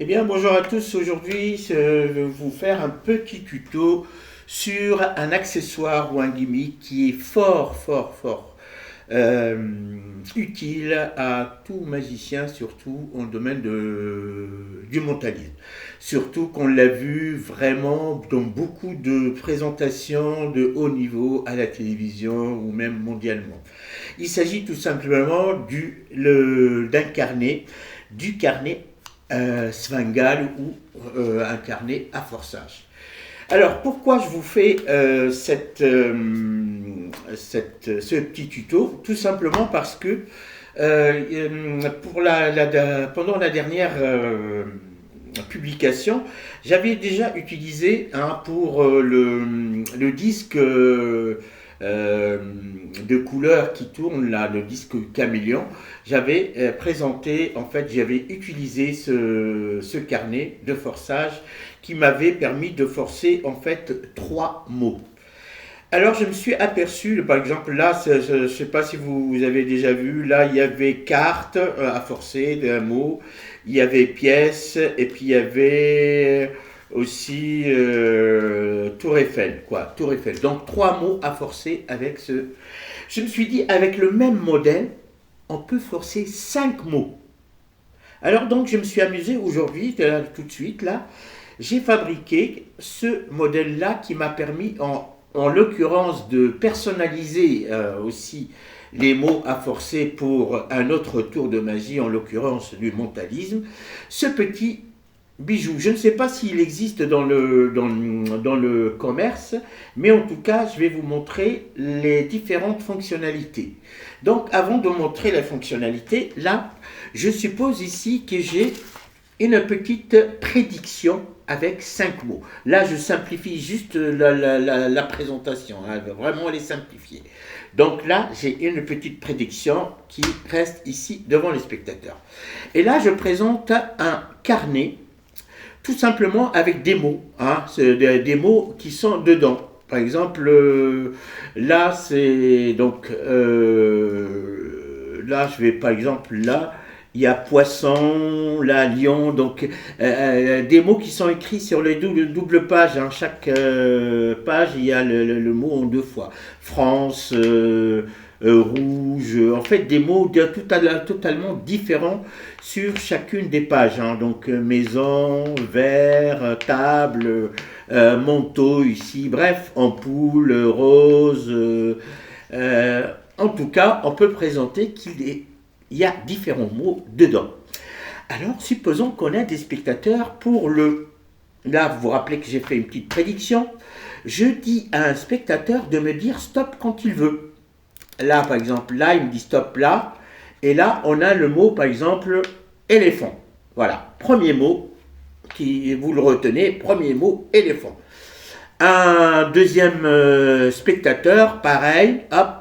Eh bien, bonjour à tous. Aujourd'hui, je vais vous faire un petit tuto sur un accessoire ou un gimmick qui est fort euh, utile à tout magicien, surtout en domaine du mentalisme. Surtout qu'on l'a vu vraiment dans beaucoup de présentations de haut niveau à la télévision ou même mondialement. Il s'agit tout simplement d'incarner du carnet Svengal ou un carnet à forçage. Alors pourquoi je vous fais ce petit tuto? Tout simplement parce que pendant la dernière publication, j'avais déjà utilisé pour le disque de couleur qui tourne là, le disque caméléon. J'avais présenté, en fait, j'avais utilisé ce carnet de forçage qui m'avait permis de forcer en fait 3 mots. Alors je me suis aperçu, par exemple là, je ne sais pas si vous avez déjà vu, là il y avait carte à forcer d'un mot, il y avait pièce et puis il y avait aussi Tour Eiffel, quoi, Tour Eiffel. Donc 3 mots à forcer avec ce. Je me suis dit avec le même modèle, on peut forcer 5 mots. Alors donc je me suis amusé aujourd'hui, tout de suite là, j'ai fabriqué ce modèle-là qui m'a permis en l'occurrence de personnaliser aussi les mots à forcer pour un autre tour de magie, en l'occurrence du mentalisme. Ce petit bijou, je ne sais pas s'il existe dans le commerce, mais en tout cas, je vais vous montrer les différentes fonctionnalités. Donc, avant de montrer la fonctionnalité, là, je suppose ici que j'ai une petite prédiction avec 5 mots. Là, je simplifie juste la présentation, hein, vraiment elle est simplifiée. Donc là, j'ai une petite prédiction qui reste ici devant les spectateurs. Et là, je présente un carnet, tout simplement avec des mots, hein, des mots qui sont dedans. Par exemple, là, c'est donc là, je vais par exemple là. Il y a poisson, là, lion, donc des mots qui sont écrits sur les double pages. Hein. Chaque page, il y a le mot en 2 fois. France, rouge, en fait des mots totalement différents sur chacune des pages. Hein. Donc maison, verre, table, manteau ici, bref, ampoule, rose. En tout cas, on peut présenter il y a différents mots dedans. Alors, supposons qu'on a des spectateurs pour le. Là, vous vous rappelez que j'ai fait une petite prédiction. Je dis à un spectateur de me dire stop quand il veut. Là, par exemple, là, il me dit stop là. Et là, on a le mot, par exemple, éléphant. Voilà, premier mot, vous le retenez, premier mot, éléphant. Un deuxième spectateur, pareil, hop,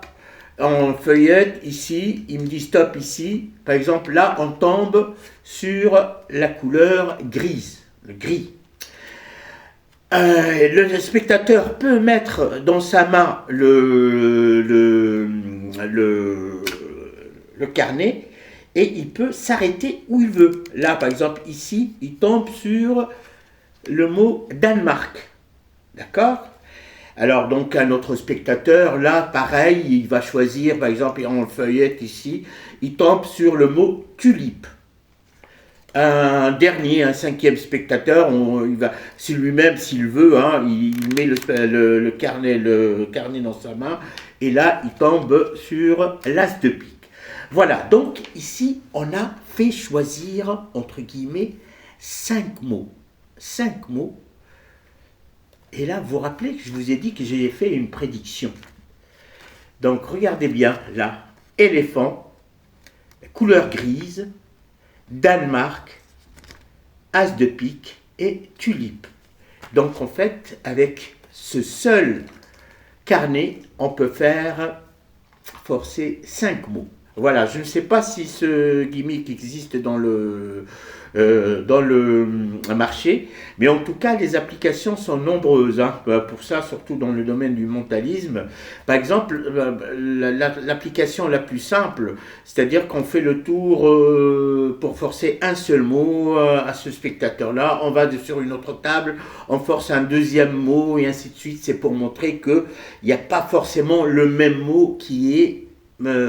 on feuillette ici, il me dit stop ici. Par exemple, là, on tombe sur la couleur grise, le gris. Le spectateur peut mettre dans sa main le carnet et il peut s'arrêter où il veut. Là, par exemple, ici, il tombe sur le mot Danemark. D'accord ? Alors, donc, un autre spectateur, là, pareil, il va choisir, par exemple, on le feuillette ici, il tombe sur le mot tulipe. Un dernier, un 5e spectateur, il va, si lui-même, s'il veut, hein, il met le carnet dans sa main, et là, il tombe sur l'as de pique. Voilà, donc ici, on a fait choisir, entre guillemets, 5 mots. 5 mots. Et là, vous vous rappelez que je vous ai dit que j'ai fait une prédiction. Donc, regardez bien, là, éléphant, couleur grise, Danemark, as de pique et tulipe. Donc, en fait, avec ce seul carnet, on peut faire forcer 5 mots. Voilà, je ne sais pas si ce gimmick existe dans le marché, mais en tout cas, les applications sont nombreuses, hein. Pour ça, surtout dans le domaine du mentalisme. Par exemple, l'application la plus simple, c'est-à-dire qu'on fait le tour pour forcer un seul mot à ce spectateur-là, on va sur une autre table, on force un deuxième mot et ainsi de suite. C'est pour montrer qu'il n'y a pas forcément le même mot qui est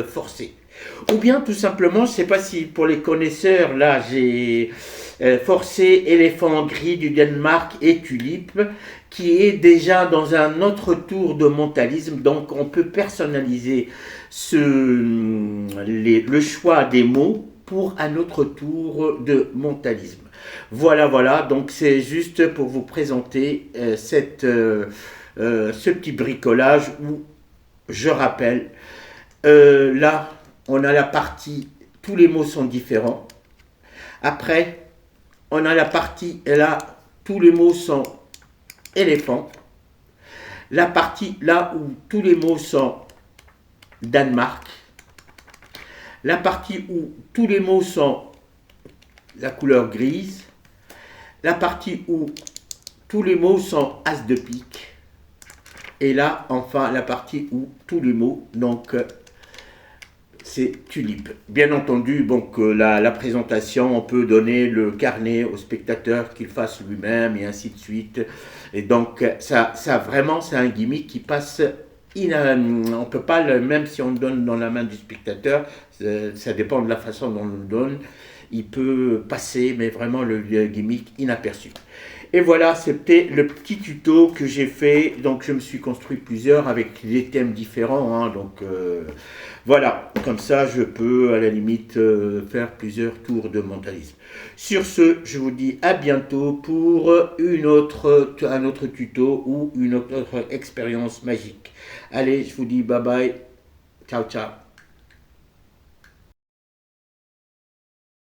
forcé. Ou bien tout simplement, je ne sais pas si pour les connaisseurs, là j'ai forcé éléphant gris du Danemark et tulipe, qui est déjà dans un autre tour de mentalisme. Donc on peut personnaliser le choix des mots pour un autre tour de mentalisme. Voilà, voilà, donc c'est juste pour vous présenter ce petit bricolage où, je rappelle, là, on a la partie, tous les mots sont différents. Après, on a la partie, là, tous les mots sont éléphant. La partie, là où tous les mots sont Danemark. La partie où tous les mots sont la couleur grise. La partie où tous les mots sont as de pique. Et là, enfin, la partie où tous les mots, donc, c'est tulipe. Bien entendu, donc la présentation, on peut donner le carnet au spectateur qu'il fasse lui-même et ainsi de suite. Et donc ça vraiment, c'est un gimmick qui passe. On peut pas, même si on le donne dans la main du spectateur, ça dépend de la façon dont on le donne, il peut passer, mais vraiment le gimmick inaperçu. Et voilà, c'était le petit tuto que j'ai fait. Donc je me suis construit plusieurs avec des thèmes différents, hein, donc voilà, comme ça je peux à la limite faire plusieurs tours de mentalisme. Sur ce, je vous dis à bientôt pour un autre tuto ou une autre expérience magique. Allez, je vous dis bye bye, ciao ciao.